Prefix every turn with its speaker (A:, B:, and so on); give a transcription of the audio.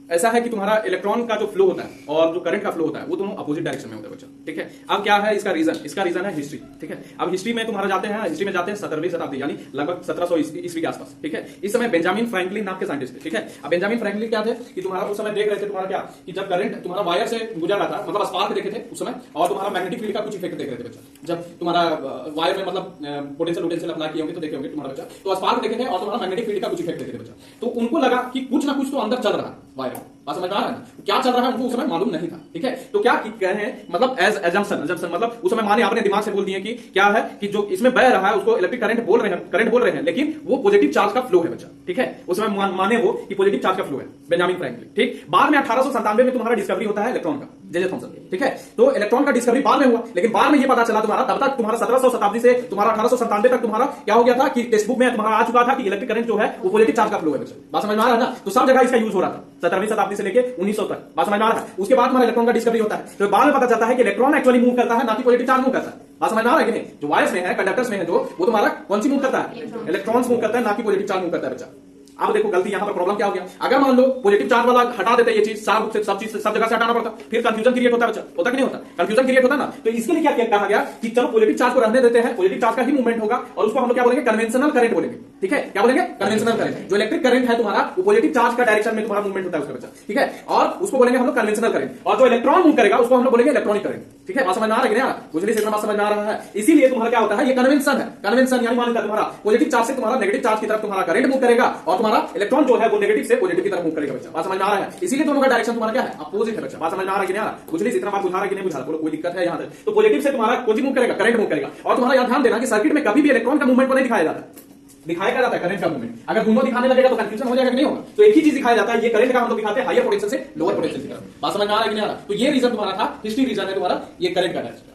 A: ऐसा है कि तुम्हारा इलेक्ट्रॉन का जो फ्लो होता है और जो करंट का फ्लो होता है वो दोनों अपोजिट डायरेक्शन में होता है बच्चा, ठीक है। अब क्या है इसका रीजन है हिस्ट्री, ठीक है। अब हिस्ट्री में तुम्हारा हिस्ट्री में जाते हैं 17वीं शताब्दी यानी लगभग 1700 ईस्वी के आसपास, ठीक है। इस समय बेंजामिन फ्रैंकलिन नाम के साइंटिस्ट थे, ठीक है। अब बेंजामिन फ्रैंकलिन क्या थे कि तुम्हारा उस समय देख रहे थे तुम्हारा क्या कि जब करंट तुम्हारा वायर से गुजर रहा था, मतलब स्पार्क देखे थे उस समय, और तुम्हारा मैग्नेटिक फील्ड का कुछ इफेक्ट देख रहे थे बच्चा। जब तुम्हारा वायर में मतलब पोटेंशियल अप्लाई किए होंगे तो देखे होंगे तुम्हारा बच्चा, तो स्पार्क देखे थे और तुम्हारा मैग्नेटिक फील्ड का कुछ इफेक्ट देखे थे बच्चा। तो उनको लगा कि कुछ ना कुछ तो अंदर चल रहा है वायर में, बात समझ में आ रहा है ना? क्या चल रहा है उनको उस समय मालूम नहीं था, ठीक है। तो क्या कह रहे हैं मतलब एज एजम्पशन मतलब उस समय माने आपने दिमाग से बोल दिए कि क्या है कि जो इसमें बह रहा है उसको इलेक्ट्रिक करंट बोल रहे हैं, लेकिन वो पॉजिटिव चार्ज का फ्लो है बच्चा, ठीक है। उस समय माने वो कि पॉजिटिव चार्ज का फ्लो है, बेंजामिन फ्रैंकलिन, ठीक। बाद में 1897 में तुम्हारा डिस्कवरी होता है इलेक्ट्रॉन का, जे थॉमसन, ठीक है। तो इलेक्ट्रॉन का डिस्कवरी बाद में हुआ, लेकिन बाद में ये पता चला तुम्हारा तब तक तुम्हारा 1700 शताब्दी से तुम्हारा 1897 तक तुम्हारा क्या हो गया था कि टेक्स्ट बुक में तुम्हारा आ चुका था कि इलेक्ट्रिक करंट जो है वो पॉजिटिव चार्ज का फ्लो है बच्चा, बात समझ में आ रहा है ना? तो सब जगह इसका यूज हो रहा था 17वीं शताब्दी से लेके 1900 तक, बात समझ में आ रहा है? उसके बाद हमारा इलेक्ट्रॉन का डिस्कवरी होता है, तो बाद में पता चलता है कि इलेक्ट्रॉन एक्चुअली मूव करता है ना कि पॉजिटिव चार्ज मूव करता है, बात समझ में आ रहा है कि नहीं? जो वायर्स में है, कंडक्टर्स में है, जो वो तुम्हारा कौन सी मूव करता है? इलेक्ट्रॉन्स मूव करता है, ना कि पॉजिटिव चार्ज मूव करता है बच्चा। अब देखो गलती यहां पर प्रॉब्लम क्या हो गया, अगर मान लो पॉजिटिव चार्ज वाला हटा देते ये चीज, सब जगह से हटाना पड़ता, फिर कंफ्यूजन क्रिएट होता है बच्चा, होता कि नहीं होता? कंफ्यूजन क्रिएट होता ना। तो इसके लिए क्या कहा गया कि चलो पॉजिटिव चार्ज को रहने देते हैं, पॉजिटिव चार्ज का ही मूवमेंट होगा और उसको हम लोग क्या बोलेंगे? कन्वेंशनल करंट बोलेंगे, ठीक है। क्या बोलेंगे? Conventional current. जो इलेक्ट्रिक करंट है तुम्हारा वो पॉजिटिव चार्ज का डायरेक्शन में तुम्हारा मूवमेंट होता है उसका बच्चा, ठीक है। और उसको बोलेंगे हम लोग कन्वेंशनल करंट, और जो इलेक्ट्रॉन मूव करेगा उसको हम लोग बोलेंगे इलेक्ट्रॉनिक करंट, ठीक है। बात समझ में आ रहा है कि नहीं? गुजरी से बात समझ में आ रहा है। इसीलिए तुम्हारा क्या होता है, ये कन्वेंशन है। कन्वेंशन यानी मान लो तुम्हारा पॉजिटिव चार्ज से तुम्हारा नेगेटिव चार्ज की तरफ तुम्हारा करंट मूव करेगा और तुम्हारा इलेक्ट्रॉन जो है वो नेगेटिव से पॉजिटिव की तरफ मूव करेगा बच्चा, बात समझ में आ रहा है? इसीलिए दोनों का डायरेक्शन तुम्हारा क्या है? अपोजिट है बच्चा, बात समझ में आ रहा है कि नहीं आ रहा? गुजरी से इतना बात बुझा रहा है कि नहीं बुझा? बोलो कोई दिक्कत है यहां तक? तो पॉजिटिव से तुम्हारा कौन सी मूव करेगा? करंट मूव करेगा। और तुम्हारा यहां ध्यान देना कि सर्किट में कभी भी इलेक्ट्रॉन का मूवमेंट को नहीं दिखाया जाता, दिखाया क्या जाता है? करंट का मूवमेंट। अगर दोनों दिखाने लगेगा तो कंफ्यूजन हो जाएगा कि नहीं होगा? तो एक ही चीज दिखाया जाता है, ये करंट का हम लोग दिखाते हैं हायर पोटेंशियल से लोअर पोटेंशियल की तरफ, बात समझ में आ रहा है कि नहीं आ रहा? तो ये रीजन तुम्हारा था, हिस्ट्री रीजन है तुम्हारा ये करंट का डायरेक्शन।